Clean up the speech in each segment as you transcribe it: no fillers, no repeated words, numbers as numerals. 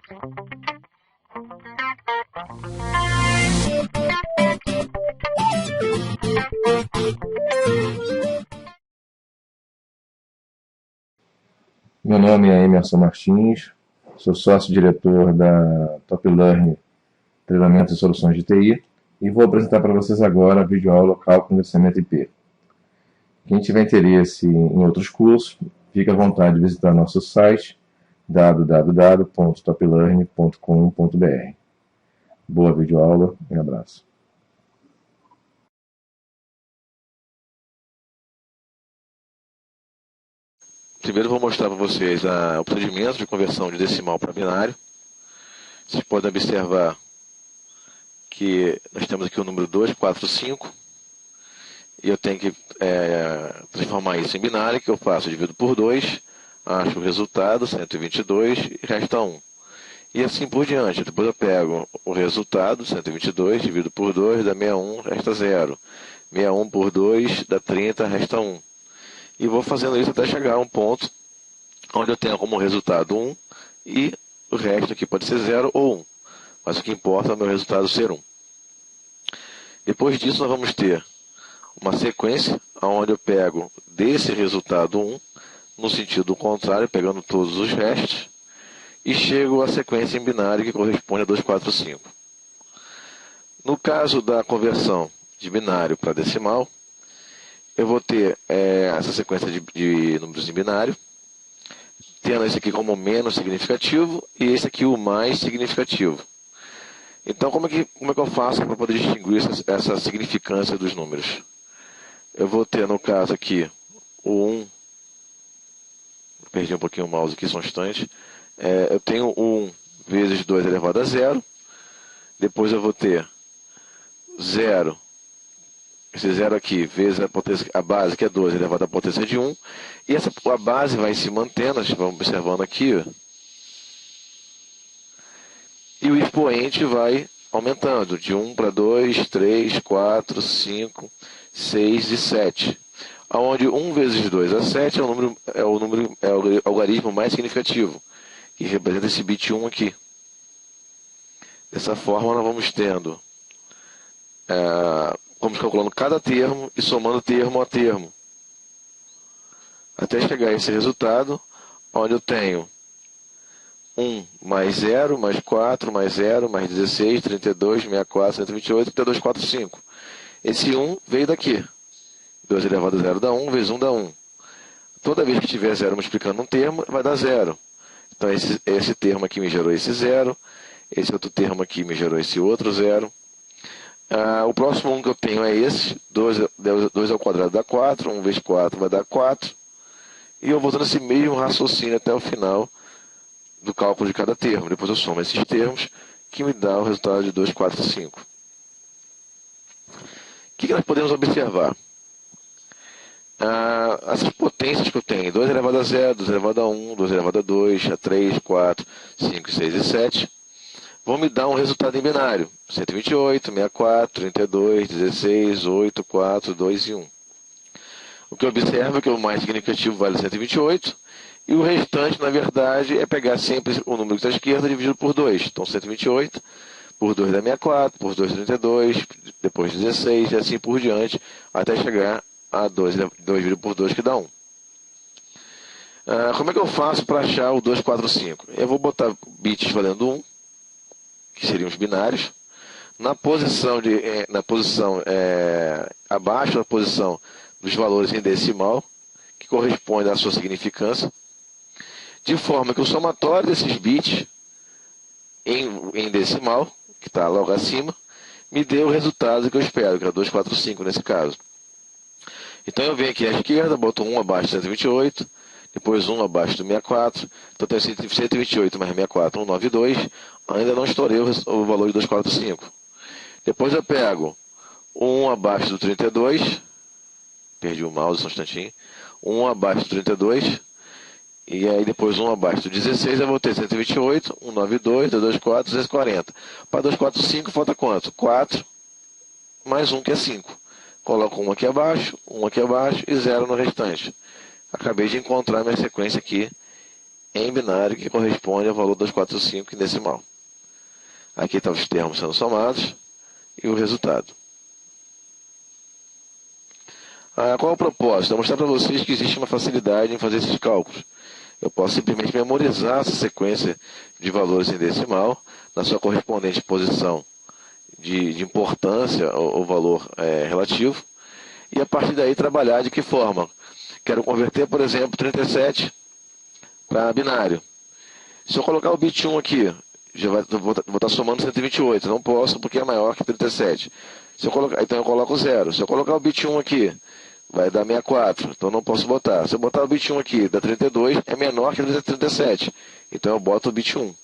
Meu nome é Emerson Martins, sou sócio-diretor da Top Learn Treinamento e Soluções de TI e vou apresentar para vocês agora a videoaula Cálculo de Investimento IP. Quem tiver interesse em outros cursos, fique à vontade de visitar nosso site www.toplearn.com.br. Boa videoaula e abraço. Primeiro vou mostrar para vocês o procedimento de conversão de decimal para binário. Vocês podem observar que nós temos aqui o número 245 e eu tenho que transformar isso em binário, que eu faço, divido por 2, acho o resultado, 122, e resta 1. E assim por diante. Depois eu pego o resultado, 122, divido por 2, dá 61, resta 0. 61 por 2 dá 30, resta 1. E vou fazendo isso até chegar a um ponto onde eu tenho como resultado 1 e o resto aqui pode ser 0 ou 1. Mas o que importa é o meu resultado ser 1. Depois disso nós vamos ter uma sequência onde eu pego desse resultado 1 no sentido contrário, pegando todos os restos, e chego à sequência em binário que corresponde a 245. No caso da conversão de binário para decimal, eu vou ter essa sequência de números em binário, tendo esse aqui como menos significativo e esse aqui o mais significativo. Então, como é que eu faço para poder distinguir essa significância dos números? Eu vou ter, no caso aqui, o 1, perdi um pouquinho o mouse aqui, só um instante. Eu tenho 1 vezes 2 elevado a 0, depois eu vou ter 0, esse 0 aqui, vezes a base, que é 2, elevado à potência de 1. E a base vai se mantendo, nós vamos observando aqui. Ó, e o expoente vai aumentando, de 1 para 2, 3, 4, 5, 6 e 7. Onde 1 vezes 2 é 7 é o algarismo mais significativo, que representa esse bit 1 aqui. Dessa forma, nós vamos tendo... vamos calculando cada termo e somando termo a termo, até chegar a esse resultado, onde eu tenho 1 mais 0, mais 4, mais 0, mais 16, 32, 64, 128, 32, 4, 5. Esse 1 veio daqui. 2 elevado a 0 dá 1, vezes 1 dá 1. Toda vez que tiver 0 multiplicando um termo, vai dar 0. Então, esse termo aqui me gerou esse 0. Esse outro termo aqui me gerou esse outro 0. O próximo 1 que eu tenho é esse. 2 ao quadrado dá 4. 1 vezes 4 vai dar 4. E eu vou dando esse mesmo raciocínio até o final do cálculo de cada termo. Depois eu somo esses termos, que me dá o resultado de 2, 4, 5. O que nós podemos observar? Essas potências que eu tenho, 2 elevado a 0, 2 elevado a 1, 2 elevado a 2, a 3, 4, 5, 6 e 7, vão me dar um resultado em binário. 128, 64, 32, 16, 8, 4, 2 e 1. O que eu observo é que o mais significativo vale 128, e o restante, na verdade, é pegar sempre o número que está à esquerda dividido por 2. Então, 128 por 2 dá 64, por 2 32, depois 16, e assim por diante, até chegar a 2 dividido por 2, que dá 1. Como é que eu faço para achar o 245? Eu vou botar bits valendo 1, que seriam os binários, abaixo da posição dos valores em decimal, que corresponde à sua significância, de forma que o somatório desses bits em decimal, que está logo acima, me dê o resultado que eu espero, que é 245 nesse caso. Então eu venho aqui à esquerda, boto 1 abaixo de 128, depois 1 abaixo do 64, então eu tenho 128 mais 64, 192, ainda não estourei o valor de 245. Depois eu pego 1 abaixo do 32, perdi o mouse só um instantinho, 1 abaixo do 32, e aí depois 1 abaixo do 16, eu vou ter 128, 192, 224, 240. Para 245 falta quanto? 4 mais 1, que é 5. Coloco 1 aqui abaixo e 0 no restante. Acabei de encontrar minha sequência aqui em binário, que corresponde ao valor 245 em decimal. Aqui estão os termos sendo somados e o resultado. Qual é o propósito? É mostrar para vocês que existe uma facilidade em fazer esses cálculos. Eu posso simplesmente memorizar essa sequência de valores em decimal na sua correspondente posição de importância ou valor relativo, e a partir daí trabalhar de que forma? Quero converter, por exemplo, 37 para binário. Se eu colocar o bit 1 aqui, vou estar somando 128, não posso porque é maior que 37. Então eu coloco 0. Se eu colocar o bit 1 aqui, vai dar 64, então não posso botar. Se eu botar o bit 1 aqui, dá 32, é menor que 37, então eu boto o bit 1.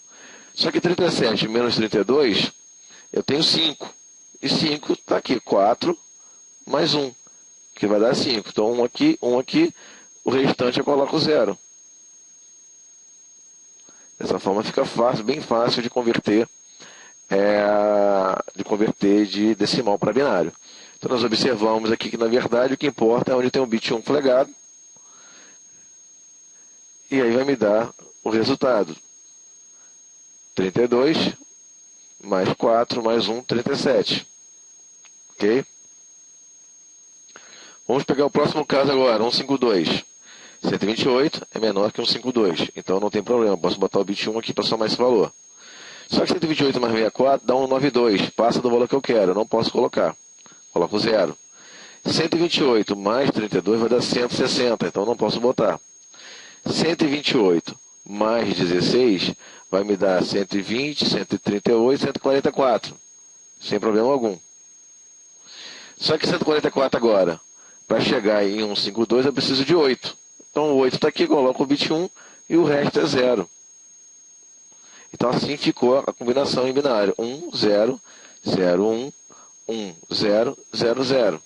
Só que 37 menos 32, eu tenho 5. E 5 está aqui, 4 mais 1, que vai dar 5. Então 1 aqui, o restante eu coloco 0. Dessa forma fica fácil, bem fácil de converter de decimal para binário. Então nós observamos aqui que na verdade o que importa é onde tem um bit 1 flegado. E aí vai me dar o resultado. 32 mais 4 mais 1, 37. Ok? Vamos pegar o próximo caso agora, 152. 128 é menor que 152, então não tem problema, posso botar o bit 1 aqui para somar esse valor. Só que 128 mais 64 dá 192, passa do valor que eu quero, eu não posso colocar. Coloco 0. 128 mais 32 vai dar 160, então não posso botar. 128 mais 16 vai me dar 120, 138, 144, sem problema algum. Só que 144 agora, para chegar em 152 eu preciso de 8. Então o 8 está aqui, coloco o bit 1 e o resto é 0. Então assim ficou a combinação em binário. 1, 0, 0, 1, 1, 0, 0, 0.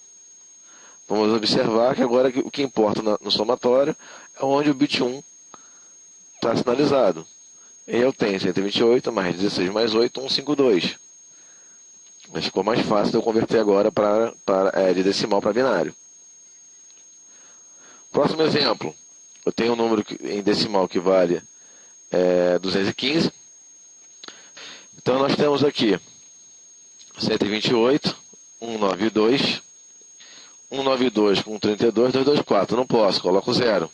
Vamos observar que agora o que importa no somatório é onde o bit 1 está sinalizado. E eu tenho 128 mais 16 mais 8, 152. Mas ficou mais fácil de eu converter agora de decimal para binário. Próximo exemplo. Eu tenho um número em decimal que vale 215. Então nós temos aqui 128, 192, 192 com 32, 224. Não posso, coloco 0.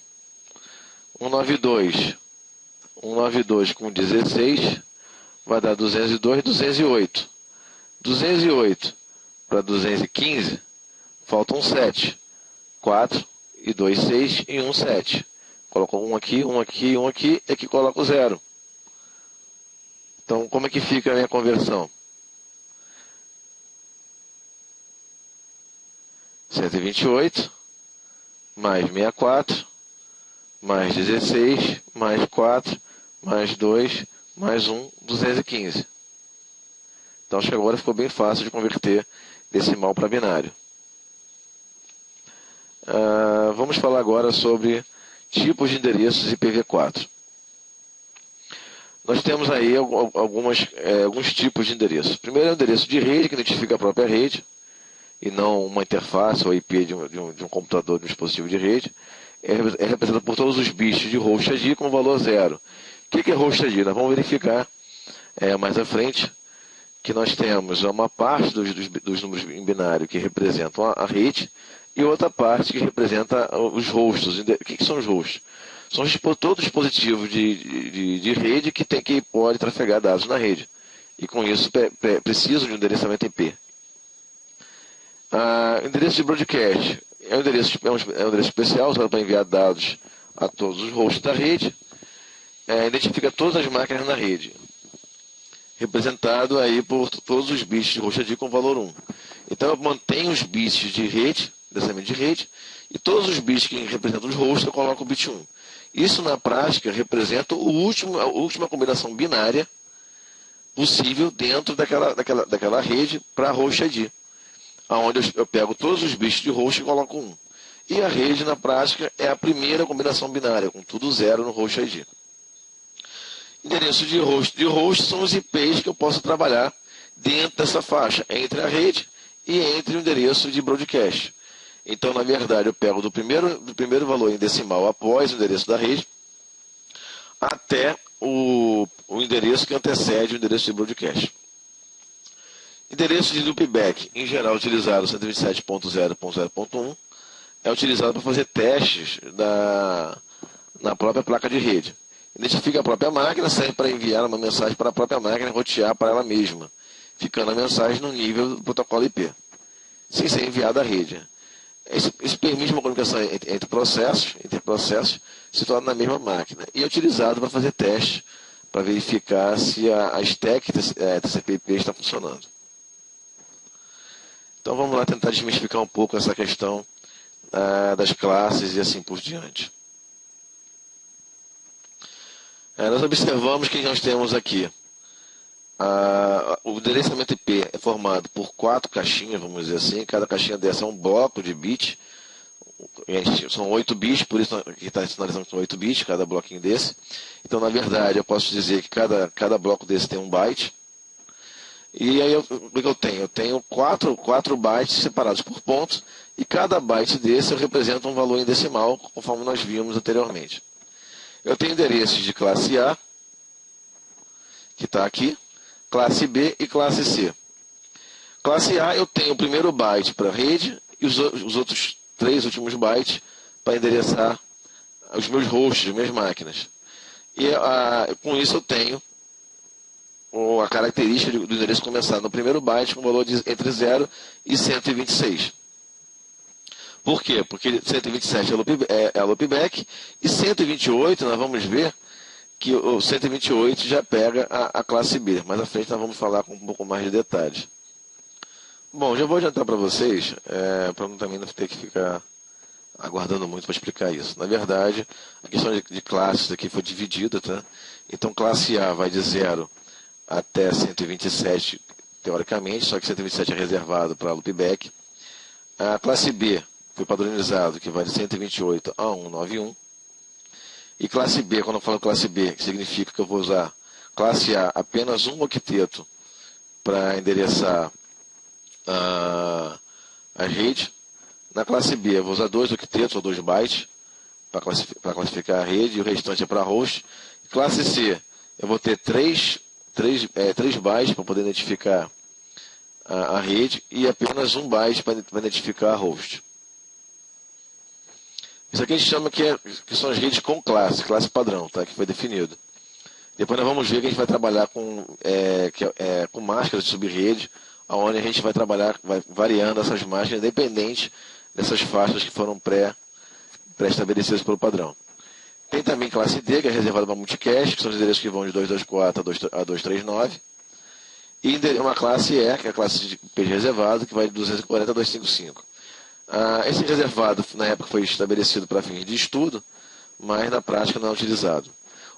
192 com 16 vai dar 202, 208. 208 para 215, faltam 7. 4 e 2, 6 e 1, 7. Coloco um aqui, um aqui, um aqui, e aqui coloco 0. Então, como é que fica a minha conversão? 128 mais 64 mais 16 mais 4 mais 2 mais 1, 215. Então, acho que agora ficou bem fácil de converter decimal para binário. Vamos falar agora sobre tipos de endereços IPv4. Nós temos aí alguns tipos de endereços. Primeiro é o endereço de rede, que identifica a própria rede, e não uma interface ou IP de um computador, de um dispositivo de rede. É representado por todos os bits de host ID com valor 0. O que é host ID? Nós vamos verificar mais à frente que nós temos uma parte dos números em binário que representam a rede e outra parte que representa os hosts. O que são os hosts? São todo dispositivo de rede que pode trafegar dados na rede. E com isso precisam de um endereçamento IP. Endereço de broadcast é um endereço especial usado para enviar dados a todos os hosts da rede. Identifica todas as máquinas na rede, representado aí por todos os bits de host ID com valor 1. Então eu mantenho os bits de rede, endereçamento de rede, e todos os bits que representam os hosts eu coloco o bit 1. Isso na prática representa a última combinação binária possível dentro daquela rede para host ID, onde eu pego todos os bits de host e coloco 1. E a rede na prática é a primeira combinação binária, com tudo 0 no host ID. Endereço de host são os IPs que eu posso trabalhar dentro dessa faixa, entre a rede e entre o endereço de broadcast. Então, na verdade, eu pego do primeiro valor em decimal após o endereço da rede, até o endereço que antecede o endereço de broadcast. Endereço de loopback, em geral utilizado 127.0.0.1, é utilizado para fazer testes na própria placa de rede. Identifica a própria máquina, serve para enviar uma mensagem para a própria máquina e rotear para ela mesma, ficando a mensagem no nível do protocolo IP, sem ser enviada à rede. Isso permite uma comunicação entre processos, situado na mesma máquina. E é utilizado para fazer testes, para verificar se a stack TCP/IP está funcionando. Então vamos lá tentar desmistificar um pouco essa questão das classes e assim por diante. Nós observamos que nós temos aqui o endereçamento IP é formado por 4 caixinhas, vamos dizer assim. Cada caixinha dessa é um bloco de bits. São 8 bits, por isso que está sinalizando que são 8 bits, cada bloquinho desse. Então, na verdade, eu posso dizer que cada bloco desse tem 1 byte. E aí, o que eu tenho? Eu tenho 4 bytes separados por pontos, e cada byte desse representa um valor em decimal, conforme nós vimos anteriormente. Eu tenho endereços de classe A, que está aqui, classe B e classe C. Classe A, eu tenho o primeiro byte para a rede e os outros 3 últimos bytes para endereçar os meus hosts, as minhas máquinas. E com isso eu tenho a característica do endereço começar no primeiro byte com valor entre 0 e 126. Por quê? Porque 127 é loopback e 128 nós vamos ver que o 128 já pega a classe B. Mais à frente nós vamos falar com um pouco mais de detalhes. Bom, já vou adiantar para vocês, para também não ter que ficar aguardando muito para explicar isso. Na verdade, a questão de classes aqui foi dividida, tá? Então, classe A vai de 0 até 127, teoricamente, só que 127 é reservado para loopback. A classe B foi padronizado, que vai de 128 a 191. E classe B, quando eu falo classe B, significa que eu vou usar classe A apenas um octeto para endereçar a rede. Na classe B, eu vou usar 2 octetos ou 2 bytes para classificar a rede, e o restante é para host. Classe C, eu vou ter 3 bytes para poder identificar a rede e apenas 1 byte para identificar a host. Isso aqui a gente chama que são as redes com classe padrão, tá? Que foi definido. Depois nós vamos ver que a gente vai trabalhar com máscaras de subrede, onde a gente vai trabalhar, vai variando essas máscaras independente dessas faixas que foram pré-estabelecidas pelo padrão. Tem também classe D, que é reservada para multicast, que são os endereços que vão de 224 a 239. E uma classe E, que é a classe de IP reservado, que vai de 240 a 255. Esse reservado, na época, foi estabelecido para fins de estudo, mas na prática não é utilizado.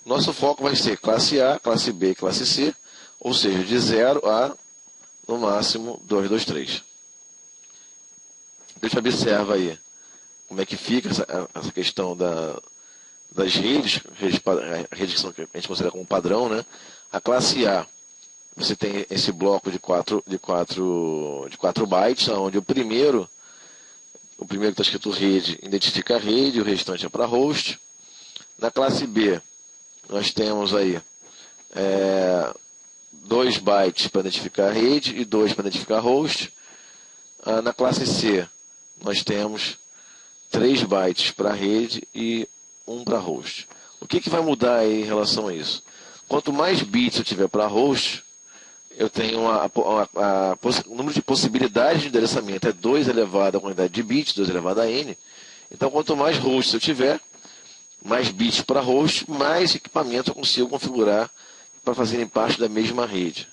O nosso foco vai ser classe A, classe B e classe C, ou seja, de 0 a, no máximo, 223. A gente observa aí como é que fica essa questão das redes que a gente considera como padrão, né? A classe A, você tem esse bloco de 4 bytes, onde o primeiro que está escrito rede identifica a rede, o restante é para host. Na classe B, nós temos aí 2 bytes para identificar a rede e 2 para identificar host. Na classe C, nós temos 3 bytes para a rede e 1 para host. O que vai mudar aí em relação a isso? Quanto mais bits eu tiver para host, eu tenho o número de possibilidades de endereçamento é 2 elevado à quantidade de bits, 2 elevado a n. Então, quanto mais hosts eu tiver, mais bits para host, mais equipamento eu consigo configurar para fazerem parte da mesma rede.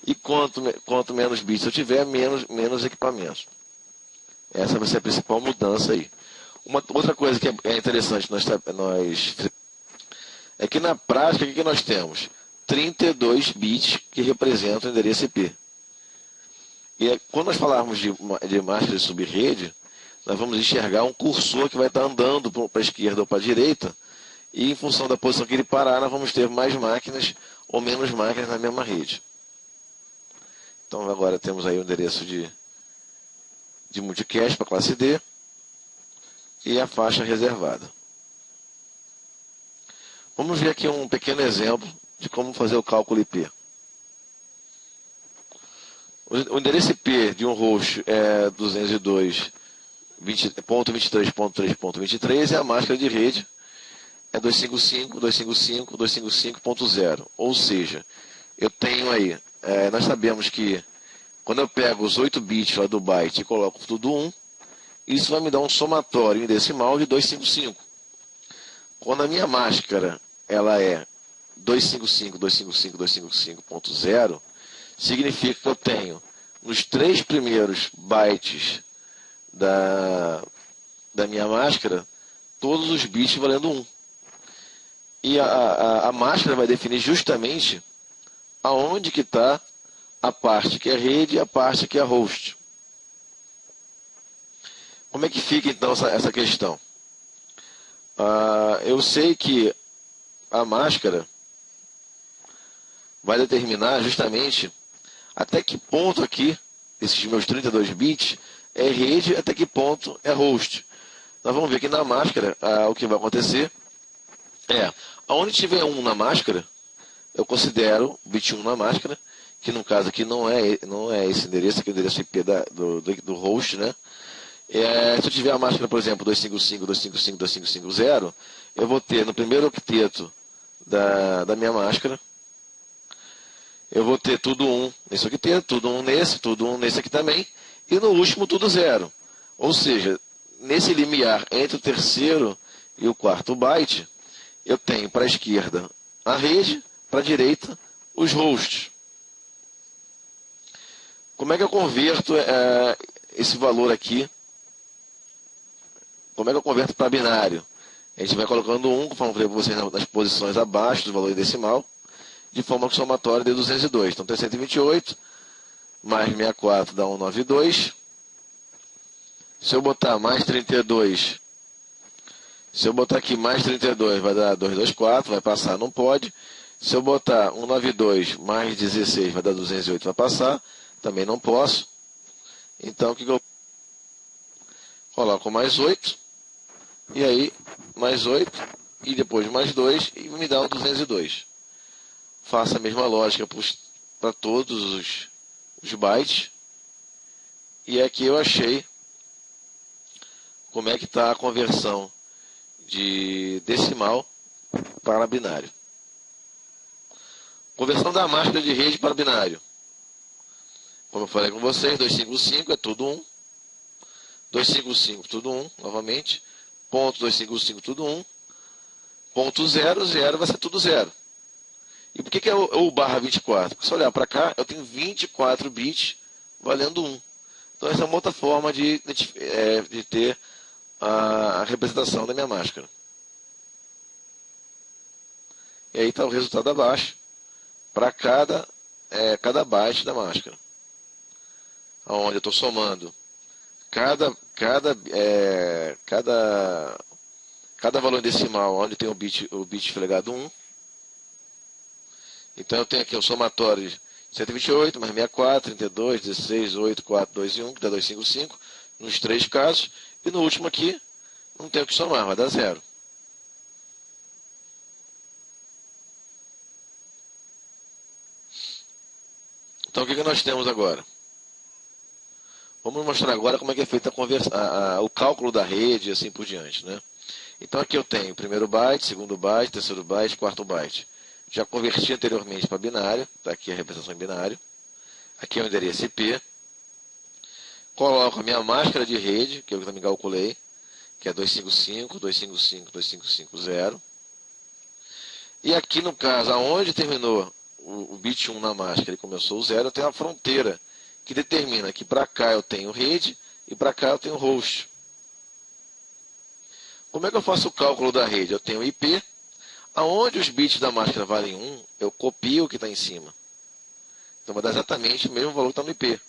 E quanto menos bits eu tiver, menos equipamentos. Essa vai ser a principal mudança aí. Outra coisa que é interessante é que na prática, o que nós temos? 32 bits que representam o endereço IP. E quando nós falarmos de máscara de subrede, nós vamos enxergar um cursor que vai estar andando para a esquerda ou para a direita, e em função da posição que ele parar, nós vamos ter mais máquinas ou menos máquinas na mesma rede. Então agora temos aí o endereço de multicast para classe D e a faixa reservada. Vamos ver aqui um pequeno exemplo de como fazer o cálculo IP. O endereço IP de um host é 202.23.3.23 e a máscara de rede é 255.255.255.0. Ou seja, eu tenho aí, nós sabemos que quando eu pego os 8 bits lá do byte e coloco tudo 1, isso vai me dar um somatório em decimal de 255. Quando a minha máscara ela é 255.255.255.0, significa que eu tenho nos 3 primeiros bytes da minha máscara todos os bits valendo 1. E a máscara vai definir justamente aonde que está a parte que é rede e a parte que é host. Como é que fica então essa questão? Eu sei que a máscara vai determinar justamente até que ponto aqui, esses meus 32 bits, é rede, até que ponto é host. Nós vamos ver que na máscara, o que vai acontecer é, onde tiver 1 na máscara, eu considero o bit 1 na máscara, que no caso aqui não é esse endereço, aqui é o endereço IP do host, né? Se eu tiver a máscara, por exemplo, 255.255.255.0, eu vou ter no primeiro octeto da minha máscara, eu vou ter tudo 1 nesse octeto, tudo 1 nesse, tudo 1 nesse aqui também, e no último tudo 0. Ou seja, nesse limiar entre o terceiro e o quarto byte, eu tenho para a esquerda a rede, para a direita os hosts. Como é que eu converto esse valor aqui? Como é que eu converto para binário? A gente vai colocando 1, conforme eu falei para vocês, nas posições abaixo do valor decimal, de forma que o somatório dê 202. Então tem 128, mais 64 dá 192. Se eu botar mais 32, se eu botar aqui mais 32, vai dar 224, vai passar, não pode. Se eu botar 192 mais 16, vai dar 208, vai passar, também não posso. Então o que eu coloco? Mais 8, e aí mais 8, e depois mais 2, e me dá o 202. Faço a mesma lógica para todos os bytes. E aqui eu achei como é que está a conversão de decimal para binário. Conversão da máscara de rede para binário. Como eu falei com vocês, 255 é tudo 1. 255 tudo 1, novamente. Ponto 255 tudo 1. Ponto 0, 0 vai ser tudo 0. E por que é o barra 24? Porque se eu olhar para cá, eu tenho 24 bits valendo 1. Então essa é uma outra forma de ter a representação da minha máscara. E aí está o resultado abaixo para cada byte da máscara. Onde eu estou somando cada valor decimal onde tem o bit flegado 1. Então eu tenho aqui o somatório de 128 mais 64, 32, 16, 8, 4, 2 e 1, que dá 255, nos 3 casos. E no último aqui, não tem o que somar, vai dar 0. Então o que nós temos agora? Vamos mostrar agora como é que é feita o cálculo da rede e assim por diante, né? Então aqui eu tenho primeiro byte, segundo byte, terceiro byte, quarto byte. Já converti anteriormente para binário, está aqui a representação em binário. Aqui é o endereço IP. Coloco a minha máscara de rede, que eu também calculei, que é 255, 255, 2550. E aqui no caso, aonde terminou o bit 1 na máscara e começou o 0, eu tenho a fronteira, que determina que para cá eu tenho rede e para cá eu tenho host. Como é que eu faço o cálculo da rede? Eu tenho IP. Aonde os bits da máscara valem 1, eu copio o que está em cima. Então vai dar exatamente o mesmo valor que está no IP.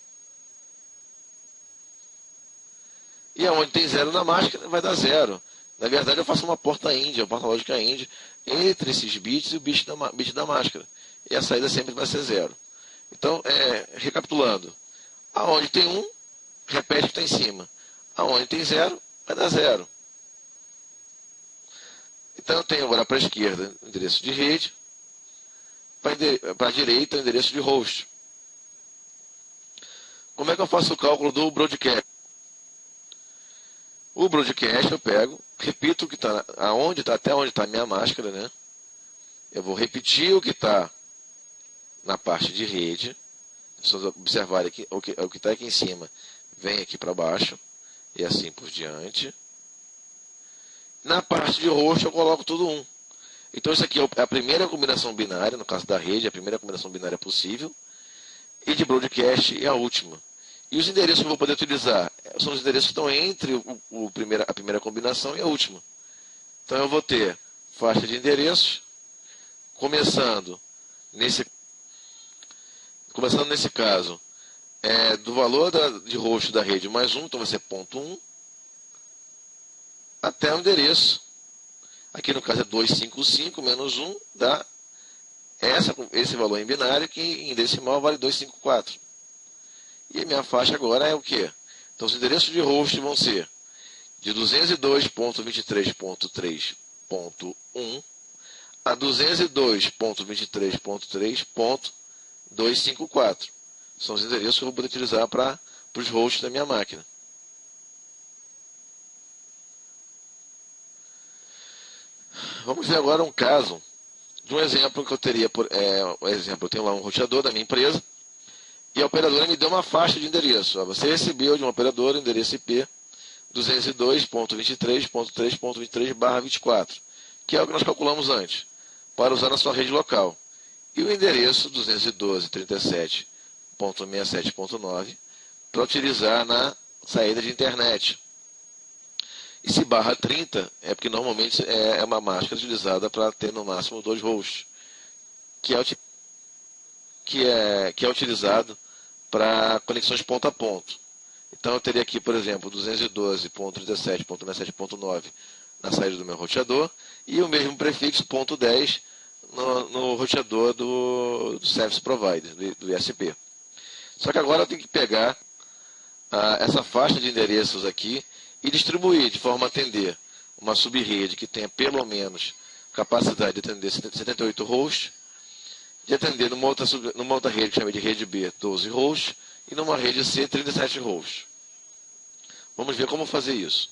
E aonde tem 0 na máscara, vai dar 0. Na verdade, eu faço uma porta índia, uma porta lógica índia, entre esses bits e o bit da máscara. E a saída sempre vai ser 0. Então, recapitulando. Aonde tem 1, repete o que está em cima. Aonde tem 0, vai dar 0. Então eu tenho agora para a esquerda o endereço de rede, para a direita o endereço de host. Como é que eu faço o cálculo do broadcast? O broadcast eu pego, repito o que está, até onde está a minha máscara, né? Eu vou repetir o que está na parte de rede. Se vocês observarem aqui, o que está aqui em cima vem aqui para baixo, e assim por diante. Na parte de host eu coloco tudo 1. Então isso aqui é a primeira combinação binária, no caso da rede, a primeira combinação binária possível. E de broadcast é a última. E os endereços que eu vou poder utilizar são os endereços que estão entre a primeira combinação e a última. Então eu vou ter faixa de endereços, começando nesse caso, do valor de host da rede mais 1, então vai ser ponto 1, até o endereço. Aqui no caso é 255 menos 1, dá esse valor em binário, que em decimal vale 254. E a minha faixa agora é o quê? Então os endereços de host vão ser de 202.23.3.1 a 202.23.3.254. São os endereços que eu vou poder utilizar para os hosts da minha máquina. Vamos ver agora um caso de um exemplo que eu teria. Eu tenho lá um roteador da minha empresa e a operadora me deu uma faixa de endereço. Você recebeu de uma operadora o endereço IP 202.23.3.23/24, que é o que nós calculamos antes, para usar na sua rede local. E o endereço 212.37.9 para utilizar na saída de internet. E se /30 é porque normalmente é uma máscara utilizada para ter no máximo 2 hosts, que é utilizado para conexões ponto a ponto. Então eu teria aqui, por exemplo, 212.37.67.9 na saída do meu roteador e o mesmo prefixo .10 no roteador do Service Provider, do ISP. Só que agora eu tenho que pegar essa faixa de endereços aqui e distribuir de forma a atender uma subrede que tenha pelo menos capacidade de atender 78 hosts, de atender numa outra rede que chama de rede B 12 hosts e numa rede C 37 hosts. Vamos ver como fazer isso.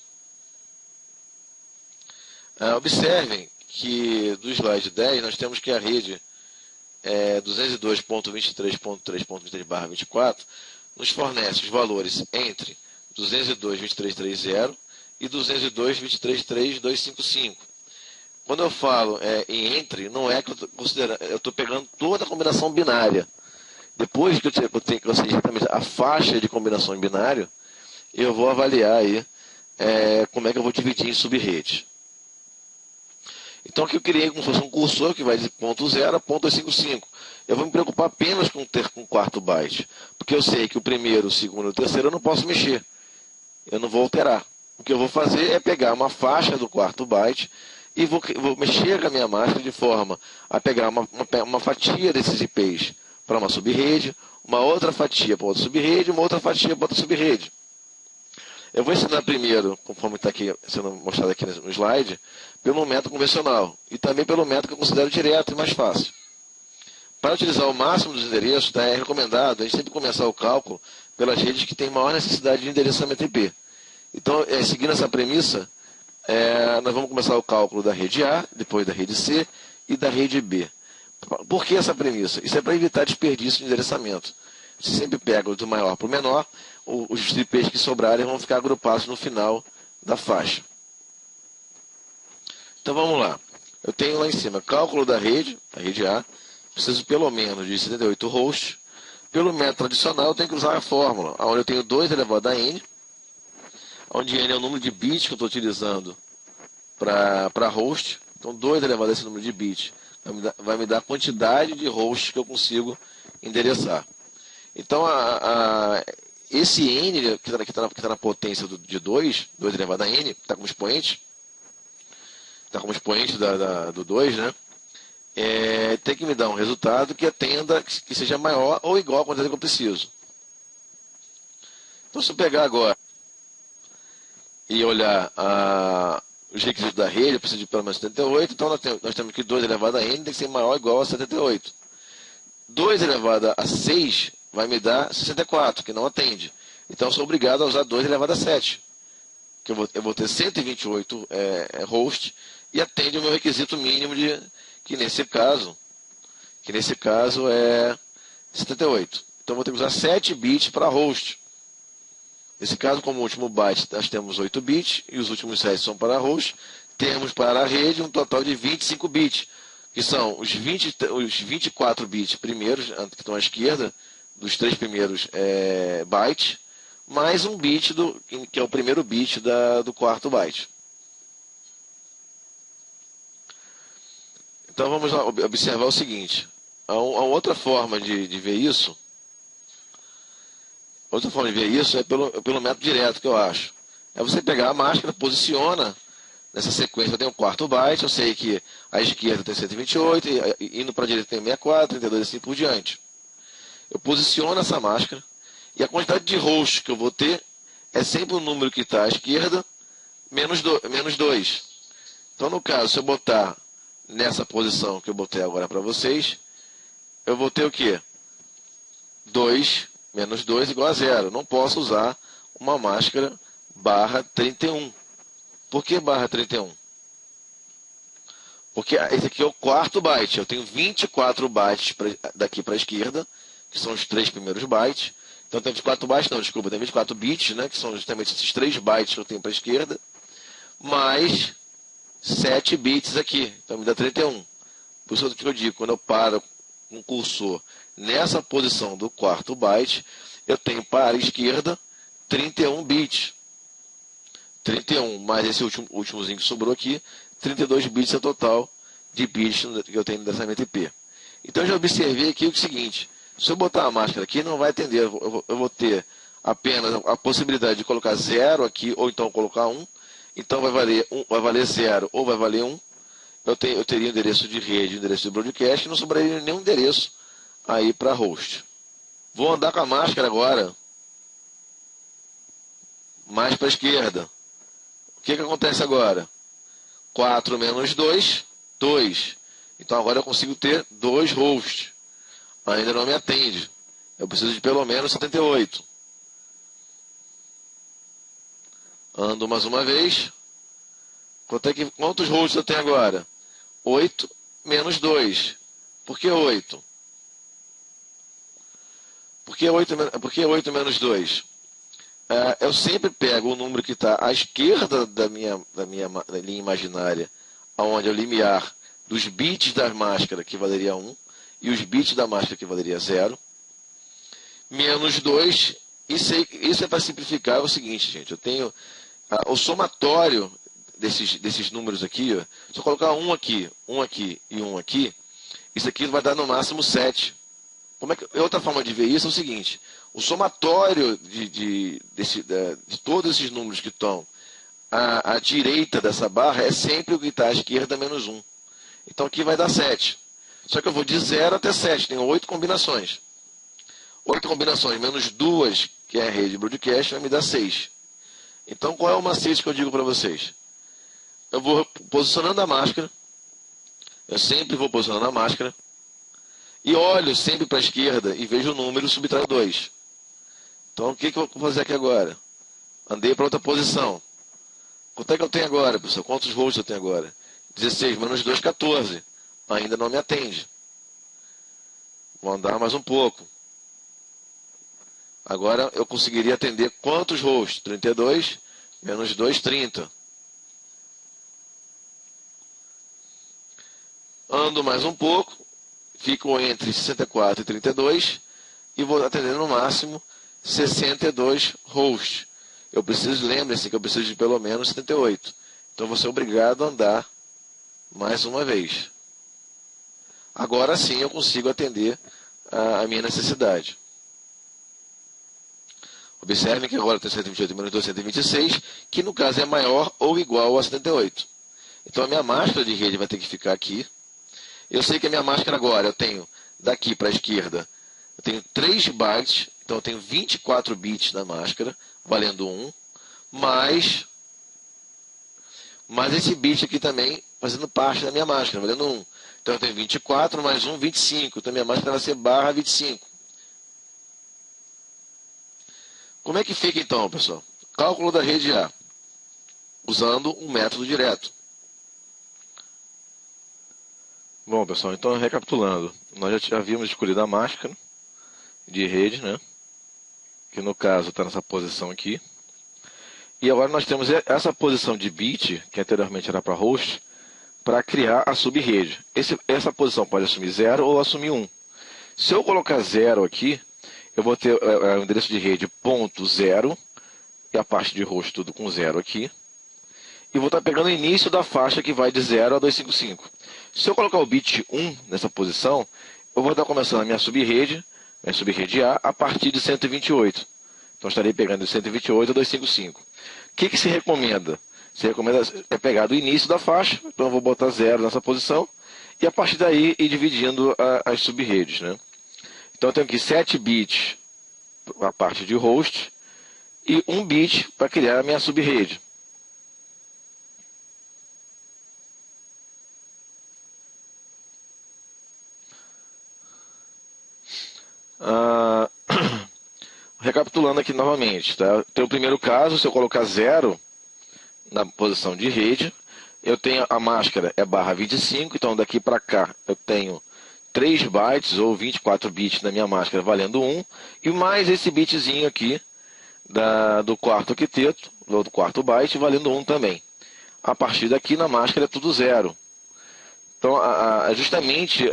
Observem que do slide 10 nós temos que a rede 202.23.3.23/24 nos fornece os valores entre 202.23.3.0 e 202.23.3.255. Quando eu falo em entre, não é que eu estou pegando toda a combinação binária. Depois que eu sei exatamente a faixa de combinação em binário, eu vou avaliar aí como é que eu vou dividir em sub-redes. Então aqui eu criei como se fosse um cursor que vai de ponto 0 a ponto 255. Eu vou me preocupar apenas com o quarto byte, porque eu sei que o primeiro, o segundo e o terceiro eu não posso mexer. Eu não vou alterar. O que eu vou fazer é pegar uma faixa do quarto byte e vou mexer com a minha máquina de forma a pegar uma fatia desses IPs para uma subrede, uma outra fatia para outra subrede, uma outra fatia para outra subrede. Eu vou ensinar primeiro, conforme está aqui sendo mostrado aqui no slide, pelo método convencional e também pelo método que eu considero direto e mais fácil. Para utilizar o máximo dos endereços, é recomendado a gente sempre começar o cálculo pelas redes que têm maior necessidade de endereçamento IP. Então, seguindo essa premissa, nós vamos começar o cálculo da rede A, depois da rede C e da rede B. Por que essa premissa? Isso é para evitar desperdício de endereçamento. Você sempre pega do maior para o menor, os IPs que sobrarem vão ficar agrupados no final da faixa. Então vamos lá. Eu tenho lá em cima cálculo da rede A, preciso pelo menos de 78 hosts. Pelo método tradicional eu tenho que usar a fórmula, onde eu tenho 2 elevado a n, onde n é o número de bits que eu estou utilizando para host. Então 2 elevado a esse número de bits vai me dar a quantidade de hosts que eu consigo endereçar. Então esse n que está na potência de 2 elevado a n, está como expoente do 2, né? Tem que me dar um resultado que atenda, que seja maior ou igual à quantidade que eu preciso. Então se eu pegar agora e olhar os requisitos da rede, eu preciso de pelo menos 78, então nós temos que 2 elevado a n tem que ser maior ou igual a 78. 2 elevado a 6 vai me dar 64, que não atende. Então eu sou obrigado a usar 2 elevado a 7, que eu vou ter 128 host e atende o meu requisito mínimo, que nesse caso é 78. Então eu vou ter que usar 7 bits para host. Nesse caso, como último byte, nós temos 8 bits e os últimos 7 são para host. Temos para a rede um total de 25 bits, que são os 24 bits primeiros, que estão à esquerda, dos 3 primeiros bytes, mais um bit, que é o primeiro bit do quarto byte. Então vamos lá observar o seguinte. Há outra forma de ver isso. Outra forma de ver isso é pelo método direto, que eu acho. É você pegar a máscara, posiciona nessa sequência. Eu tenho o quarto byte, eu sei que à esquerda tem 128, indo para a direita tem 64, 32 e assim por diante. Eu posiciono essa máscara e a quantidade de hosts que eu vou ter é sempre o número que está à esquerda menos 2. Então, no caso, se eu botar nessa posição que eu botei agora para vocês, eu vou ter o quê? 2 menos 2 igual a 0. Não posso usar uma máscara barra 31. Por que barra 31? Porque esse aqui é o quarto byte. Eu tenho 24 bytes daqui para a esquerda, que são os 3 primeiros bytes. Então tem 24 bytes, não, desculpa, tem 24 bits, né, que são justamente esses 3 bytes que eu tenho para a esquerda, mais 7 bits aqui. Então me dá 31. Por isso que eu digo, quando eu paro com o cursor nessa posição do quarto byte, eu tenho para a esquerda 31 bits. 31 mais esse últimozinho que sobrou aqui, 32 bits é o total de bits que eu tenho dessa MTP. Então eu já observei aqui o seguinte: se eu botar a máscara aqui, não vai atender. Eu vou ter apenas a possibilidade de colocar 0 aqui, ou então colocar 1. Então vai valer 0 ou vai valer 1. Eu teria endereço de rede, endereço de broadcast, e não sobraria nenhum endereço aí para host. Vou andar com a máscara agora mais para a esquerda. O que acontece agora? 4 menos 2, 2. Então agora eu consigo ter 2 hosts. Ainda não me atende. Eu preciso de pelo menos 78. Ando mais uma vez. Quantos hosts eu tenho agora? 8 menos 2. Por que 8? Por que 8 menos 2? Eu sempre pego o número que está à esquerda da minha linha imaginária, onde é o limiar dos bits da máscara, que valeria 1, e os bits da máscara, que valeria 0, menos 2, isso é para simplificar, é o seguinte, gente, eu tenho o somatório desses números aqui, ó, se eu colocar um aqui e um aqui, isso aqui vai dar no máximo 7. Outra forma de ver isso é o seguinte: o somatório de todos esses números que estão à direita dessa barra é sempre o que está à esquerda menos 1. Então aqui vai dar 7. Só que eu vou de 0 até 7, tem 8 combinações. 8 combinações menos 2, que é a rede broadcast, vai me dar 6. Então qual é o macete que eu digo para vocês? Eu vou posicionando a máscara, eu sempre vou posicionando a máscara, e olho sempre para a esquerda e vejo o número, subtraio 2. Então o que eu vou fazer aqui agora? Andei para outra posição. Quanto é que eu tenho agora, pessoal? Quantos hosts eu tenho agora? 16 menos 2, 14. Ainda não me atende. Vou andar mais um pouco. Agora eu conseguiria atender quantos hosts? 32 menos 2, 30. Ando mais um pouco. Fico entre 64 e 32 e vou atender no máximo 62 hosts. Lembre-se que eu preciso de pelo menos 78. Então vou ser obrigado a andar mais uma vez. Agora sim eu consigo atender a minha necessidade. Observem que agora tem 128 menos 2, 126, que no caso é maior ou igual a 78. Então a minha máscara de rede vai ter que ficar aqui. Eu sei que a minha máscara agora, eu tenho daqui para a esquerda, eu tenho 3 bytes, então eu tenho 24 bits da máscara, valendo 1, mais mas esse bit aqui também fazendo parte da minha máscara, valendo 1. Então eu tenho 24 mais 1, 25. Então minha máscara vai ser barra 25. Como é que fica então, pessoal? Cálculo da rede A, usando um método direto. Bom, pessoal, então recapitulando, nós já havíamos escolhido a máscara de rede, né? Que no caso está nessa posição aqui. E agora nós temos essa posição de bit, que anteriormente era para host, para criar a subrede. Essa posição pode assumir 0 ou assumir 1. Se eu colocar 0 aqui, eu vou ter o endereço de rede ponto 0, e a parte de host tudo com 0 aqui. E vou estar pegando o início da faixa que vai de 0 a 255. Se eu colocar o bit 1 nessa posição, eu vou estar começando a minha subrede A partir de 128. Então estarei pegando de 128 a 255. O que se recomenda? Se recomenda pegar do início da faixa, então eu vou botar 0 nessa posição, e a partir daí ir dividindo as subredes, né? Então eu tenho aqui 7 bits a parte de host e 1 bit para criar a minha subrede. Recapitulando aqui novamente, tá? Tem o primeiro caso, se eu colocar 0 na posição de rede, eu tenho a máscara é barra 25, então daqui para cá eu tenho 3 bytes ou 24 bits na minha máscara valendo 1, e mais esse bitzinho aqui do quarto octeto, do quarto byte, valendo 1 também. A partir daqui na máscara é tudo 0. Então, justamente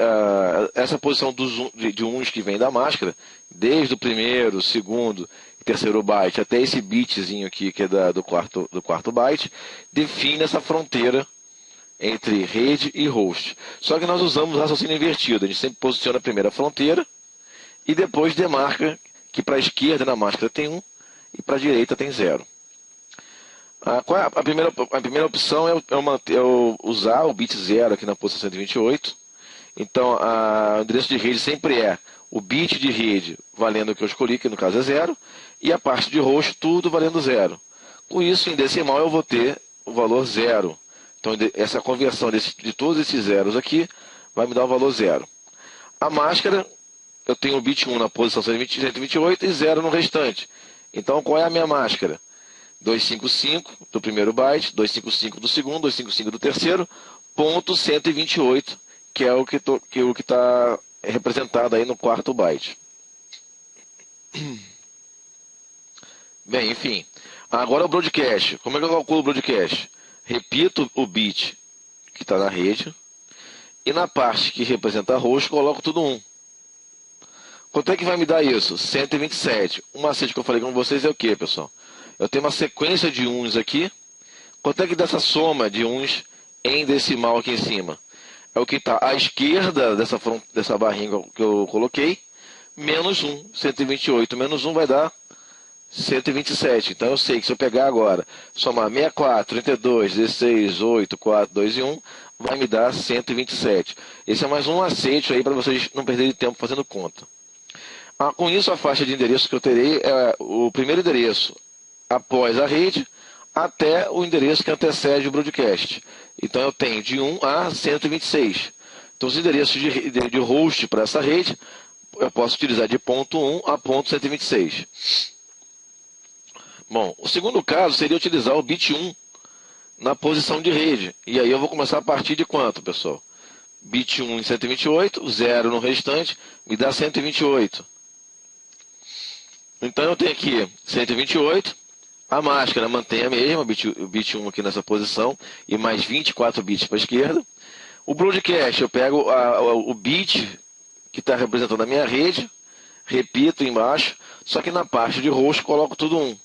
essa posição de uns que vem da máscara, desde o primeiro, segundo e terceiro byte até esse bitzinho aqui, que é do quarto byte, define essa fronteira entre rede e host. Só que nós usamos raciocínio invertido. A gente sempre posiciona a primeira fronteira e depois demarca que para a esquerda na máscara tem 1 e para a direita tem 0. A primeira opção é usar o bit 0 aqui na posição 128. Então, o endereço de rede sempre é o bit de rede valendo o que eu escolhi, que no caso é 0, e a parte de host tudo valendo 0. Com isso, em decimal, eu vou ter o valor 0. Então, essa conversão de todos esses zeros aqui vai me dar o valor 0. A máscara, eu tenho o bit 1 na posição 128 e 0 no restante. Então, qual é a minha máscara? 255 do primeiro byte, 255 do segundo, 255 do terceiro, ponto 128, que é o que está representado aí no quarto byte. Bem, enfim. Agora o broadcast. Como é que eu calculo o broadcast? Repito o bit que está na rede e na parte que representa a host coloco tudo 1. Quanto é que vai me dar isso? 127. O macete que eu falei com vocês é o que, pessoal? Eu tenho uma sequência de uns aqui. Quanto é que dessa soma de uns em decimal aqui em cima? É o que está à esquerda dessa barrinha que eu coloquei, menos 1. 128 menos 1 vai dar 127. Então eu sei que se eu pegar agora, somar 64, 32, 16, 8, 4, 2 e 1, vai me dar 127. Esse é mais um macete aí para vocês não perderem tempo fazendo conta. Com isso, a faixa de endereço que eu terei é o primeiro endereço após a rede até o endereço que antecede o broadcast. Então eu tenho de 1 a 126. Então os endereços de host para essa rede eu posso utilizar de ponto 1 a ponto 126. Bom, o segundo caso seria utilizar o bit 1 na posição de rede. E aí eu vou começar a partir de quanto, pessoal? Bit 1 em 128, 0 no restante, me dá 128. Então eu tenho aqui 128. A máscara mantém a mesma, o bit 1 aqui nessa posição, e mais 24 bits para a esquerda. O broadcast, eu pego o bit que está representando a minha rede, repito embaixo, só que na parte de host coloco tudo 1.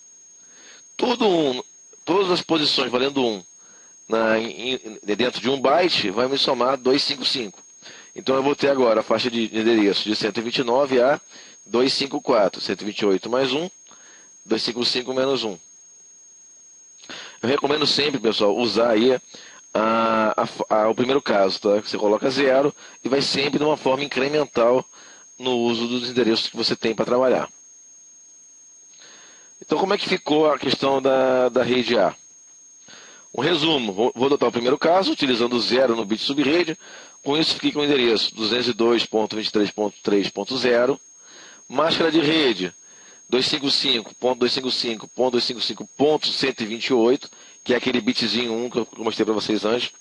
Todas as posições valendo 1 dentro de 1 byte vai me somar 255. Então eu vou ter agora a faixa de endereço de 129 a 254. 128 mais 1, 255 menos 1. Eu recomendo sempre, pessoal, usar aí o primeiro caso, tá? Você coloca 0 e vai sempre de uma forma incremental no uso dos endereços que você tem para trabalhar. Então, como é que ficou a questão da rede A? Um resumo, vou adotar o primeiro caso, utilizando 0 no bit subrede. Com isso fica o endereço 202.23.3.0. Máscara de rede 255.255.255.128, que é aquele bitzinho 1 que eu mostrei para vocês antes,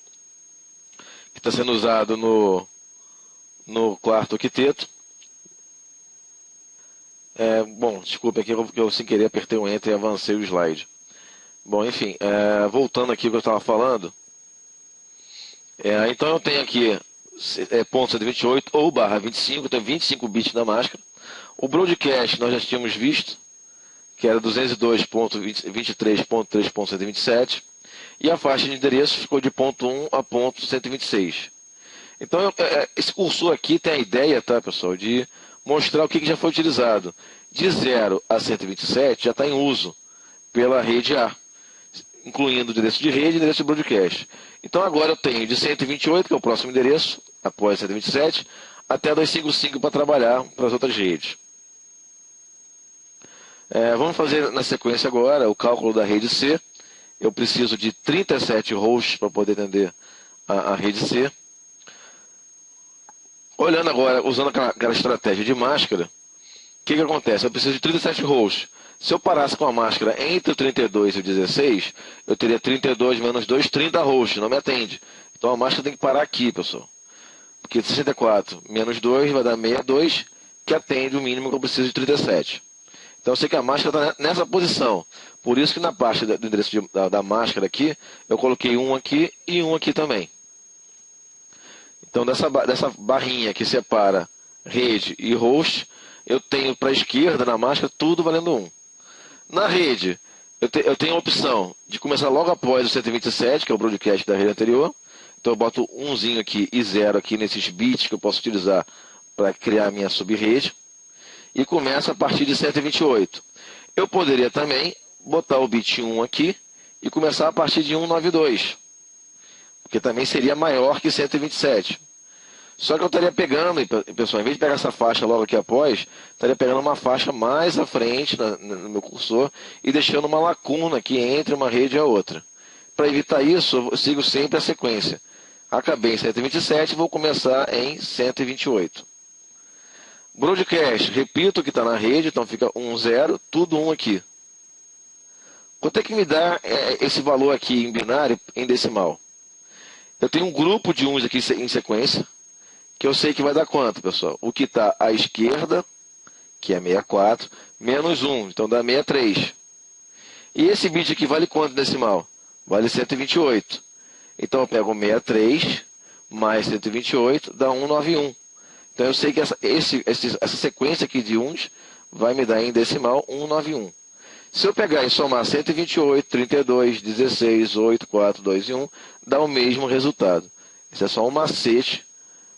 que está sendo usado no quarto octeto. Bom, desculpa aqui que eu sem querer apertei o Enter e avancei o slide. Bom, enfim, voltando aqui ao que eu estava falando. Então eu tenho aqui ponto 128 ou barra 25, eu tenho 25 bits da máscara. O broadcast nós já tínhamos visto, que era 202.23.3.127. E a faixa de endereço ficou de ponto 1 a ponto 126. Então, esse cursor aqui tem a ideia, tá, pessoal, de mostrar o que já foi utilizado. De 0 a 127 já está em uso pela rede A, incluindo o endereço de rede e o endereço de broadcast. Então, agora eu tenho de 128, que é o próximo endereço, após 127, até 255 para trabalhar para as outras redes. Vamos fazer na sequência agora o cálculo da rede C. Eu preciso de 37 hosts para poder atender a rede C. Olhando agora, usando aquela estratégia de máscara, o que acontece? Eu preciso de 37 hosts. Se eu parasse com a máscara entre o 32 e o 16, eu teria 32 menos 2, 30 hosts, não me atende. Então a máscara tem que parar aqui, pessoal. Porque 64 menos 2 vai dar 62, que atende o mínimo que eu preciso de 37. Então eu sei que a máscara está nessa posição. Por isso que na parte do endereço da máscara aqui, eu coloquei um aqui e um aqui também. Então dessa barrinha que separa rede e host, eu tenho para a esquerda na máscara tudo valendo 1. Na rede, eu tenho a opção de começar logo após o 127, que é o broadcast da rede anterior. Então eu boto umzinho aqui e 0 aqui nesses bits que eu posso utilizar para criar a minha subrede. E começa a partir de 128. Eu poderia também botar o bit 1 aqui e começar a partir de 192, porque também seria maior que 127. Só que eu estaria pegando, pessoal, em vez de pegar essa faixa logo aqui após, estaria pegando uma faixa mais à frente no meu cursor e deixando uma lacuna aqui entre uma rede e a outra. Para evitar isso, eu sigo sempre a sequência. Acabei em 127 e vou começar em 128. Broadcast, repito que está na rede, então fica 1, 0, tudo 1 aqui. Quanto é que me dá esse valor aqui em binário, em decimal? Eu tenho um grupo de 1s aqui em sequência, que eu sei que vai dar quanto, pessoal? O que está à esquerda, que é 64, menos 1, então dá 63. E esse bit aqui vale quanto decimal? Vale 128. Então eu pego 63 mais 128, dá 191. Então eu sei que essa sequência aqui de 1s vai me dar em decimal 191. Se eu pegar e somar 128, 32, 16, 8, 4, 2 e 1, dá o mesmo resultado. Isso é só um macete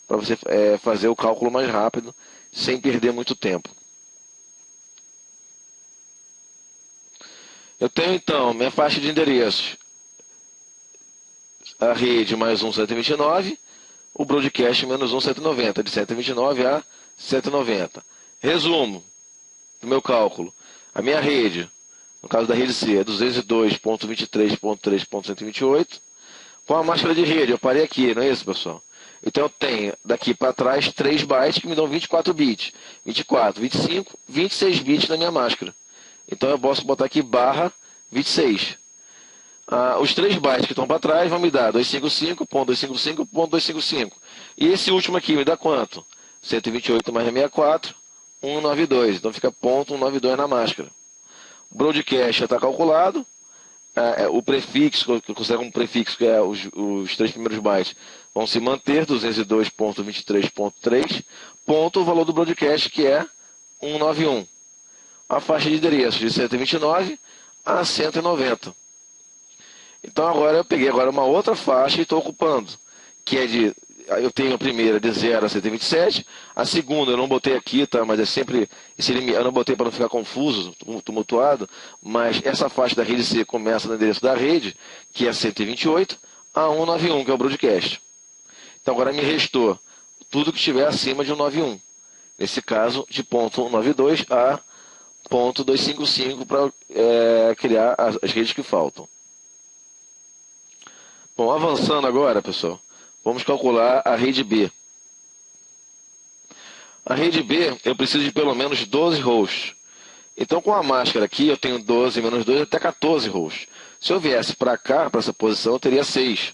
para você fazer o cálculo mais rápido, sem perder muito tempo. Eu tenho então minha faixa de endereços. A rede mais 1, 129. O broadcast menos 1, 190. De 129 a 190. Resumo do meu cálculo. A minha rede, no caso da rede C, é 202.23.3.128. Com a máscara de rede, eu parei aqui, não é isso, pessoal? Então eu tenho daqui para trás 3 bytes que me dão 24 bits. 24, 25, 26 bits na minha máscara. Então eu posso botar aqui barra 26. Os 3 bytes que estão para trás vão me dar 255.255.255. E esse último aqui me dá quanto? 128 mais 64, 192. Então fica ponto 192 na máscara. O broadcast já está calculado. O prefixo, que eu considero um prefixo, que é os 3 primeiros bytes, vão se manter, 202.23.3, ponto o valor do broadcast, que é 191. A faixa de endereço de 129 a 190. Então agora eu peguei uma outra faixa e estou ocupando, que é eu tenho a primeira de 0 a 127, a segunda eu não botei aqui, tá? Mas é sempre, eu não botei para não ficar confuso, tumultuado, mas essa faixa da rede C começa no endereço da rede, que é 128, a 191, que é o broadcast. Então agora me restou tudo que estiver acima de 191. Nesse caso, de ponto 192 a ponto 255 para criar as redes que faltam. Bom, avançando agora, pessoal, vamos calcular a rede B. A rede B, eu preciso de pelo menos 12 hosts. Então, com a máscara aqui, eu tenho 12 menos 2 até 14 hosts. Se eu viesse para cá, para essa posição, eu teria 6.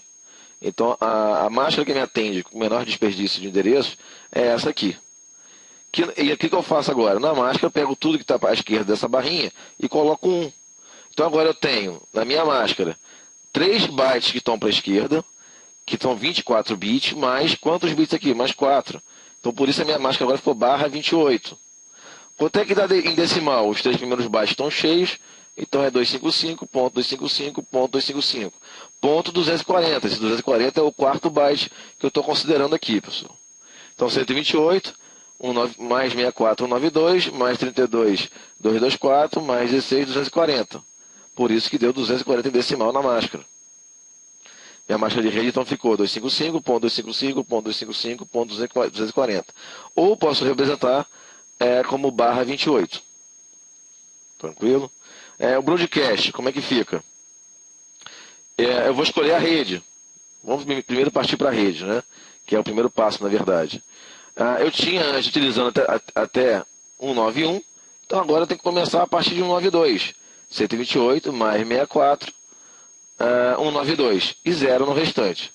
Então, a máscara que me atende com menor desperdício de endereços é essa aqui. E o que eu faço agora? Na máscara, eu pego tudo que está à esquerda dessa barrinha e coloco 1. Então, agora eu tenho, na minha máscara, 3 bytes que estão para a esquerda, que são 24 bits, mais quantos bits aqui? Mais 4. Então, por isso a minha máscara agora ficou barra 28. Quanto é que dá em decimal? Os 3 primeiros bytes estão cheios, então é 255.255.255. Ponto 240. Esse 240 é o quarto byte que eu estou considerando aqui, pessoal. Então, 128, mais 64, 192, mais 32, 224, mais 16, 240. Por isso que deu 240 em decimal na máscara. Minha máscara de rede então ficou 255.255.255.240. Ou posso representar como barra 28. Tranquilo? O broadcast, como é que fica? Eu vou escolher a rede. Vamos primeiro partir para a rede, né? Que é o primeiro passo, na verdade. Eu tinha utilizando até 191, então agora eu tenho que começar a partir de 192. 128 mais 64, 192 e 0 no restante.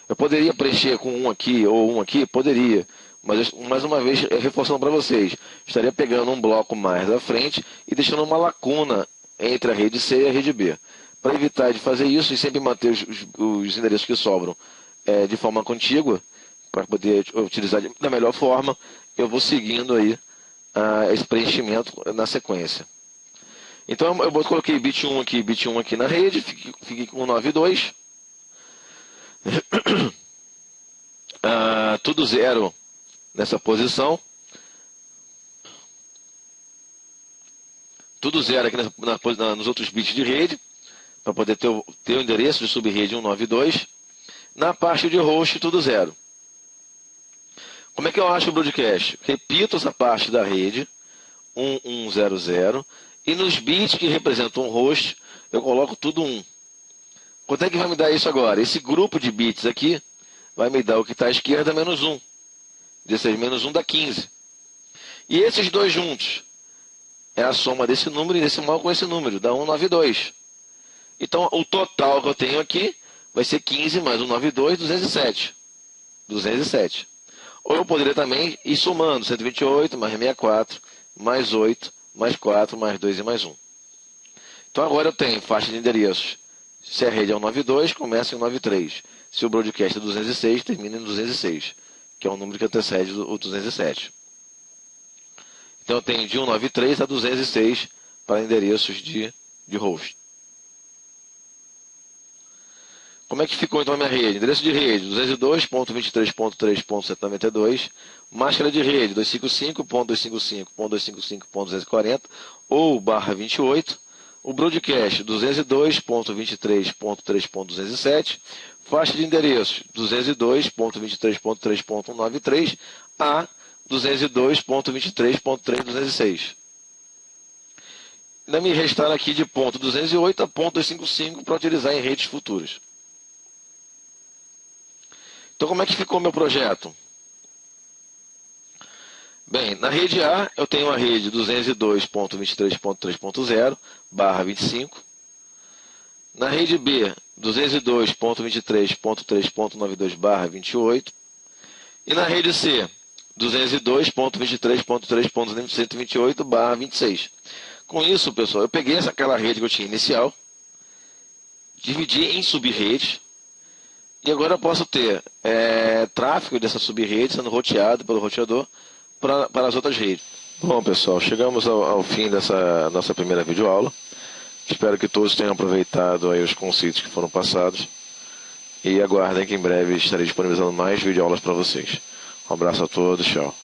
Eu poderia preencher com 1 aqui ou 1 aqui? Poderia. Mas, mais uma vez, reforçando para vocês, estaria pegando um bloco mais à frente e deixando uma lacuna entre a rede C e a rede B. Para evitar de fazer isso e sempre manter os endereços que sobram de forma contígua, para poder utilizar da melhor forma, eu vou seguindo aí esse preenchimento na sequência. Então eu coloquei bit 1 aqui na rede, fiquei com 192. Tudo 0 nessa posição. Tudo 0 aqui nos outros bits de rede, para poder ter o endereço de subrede 192. Na parte de host, tudo 0. Como é que eu acho o broadcast? Repito essa parte da rede, 1100. E nos bits que representam um host, eu coloco tudo 1. Quanto é que vai me dar isso agora? Esse grupo de bits aqui vai me dar o que está à esquerda menos 1. 16 menos 1 dá 15. E esses dois juntos é a soma desse número e decimal com esse número, dá 192. Então, o total que eu tenho aqui vai ser 15 mais 192, 207. 207. Ou eu poderia também ir somando 128 mais 64, mais 8, mais 4, mais 2 e mais 1. Então agora eu tenho faixa de endereços. Se a rede é 192, começa em 193. Se o broadcast é 206, termina em 206, que é o número que antecede o 207. Então eu tenho de 193 a 206 para endereços de host. Como é que ficou então a minha rede? Endereço de rede 202.23.3.192, máscara de rede 255.255.255.240 ou barra 28, o broadcast 202.23.3.207, faixa de endereços 202.23.3.193 a 202.23.3.206. Ainda me restaram aqui de ponto 208 a ponto 255 para utilizar em redes futuras. Então, como é que ficou meu projeto? Bem, na rede A, eu tenho a rede 202.23.3.0, barra 25. Na rede B, 202.23.3.92, barra 28. E na rede C, 202.23.3.128, barra 26. Com isso, pessoal, eu peguei aquela rede que eu tinha inicial, dividi em sub-redes, e agora eu posso ter tráfego dessa sub-rede sendo roteado pelo roteador para as outras redes. Bom, pessoal, chegamos ao fim dessa nossa primeira videoaula. Espero que todos tenham aproveitado aí os conceitos que foram passados. E aguardem que em breve estarei disponibilizando mais videoaulas para vocês. Um abraço a todos, tchau.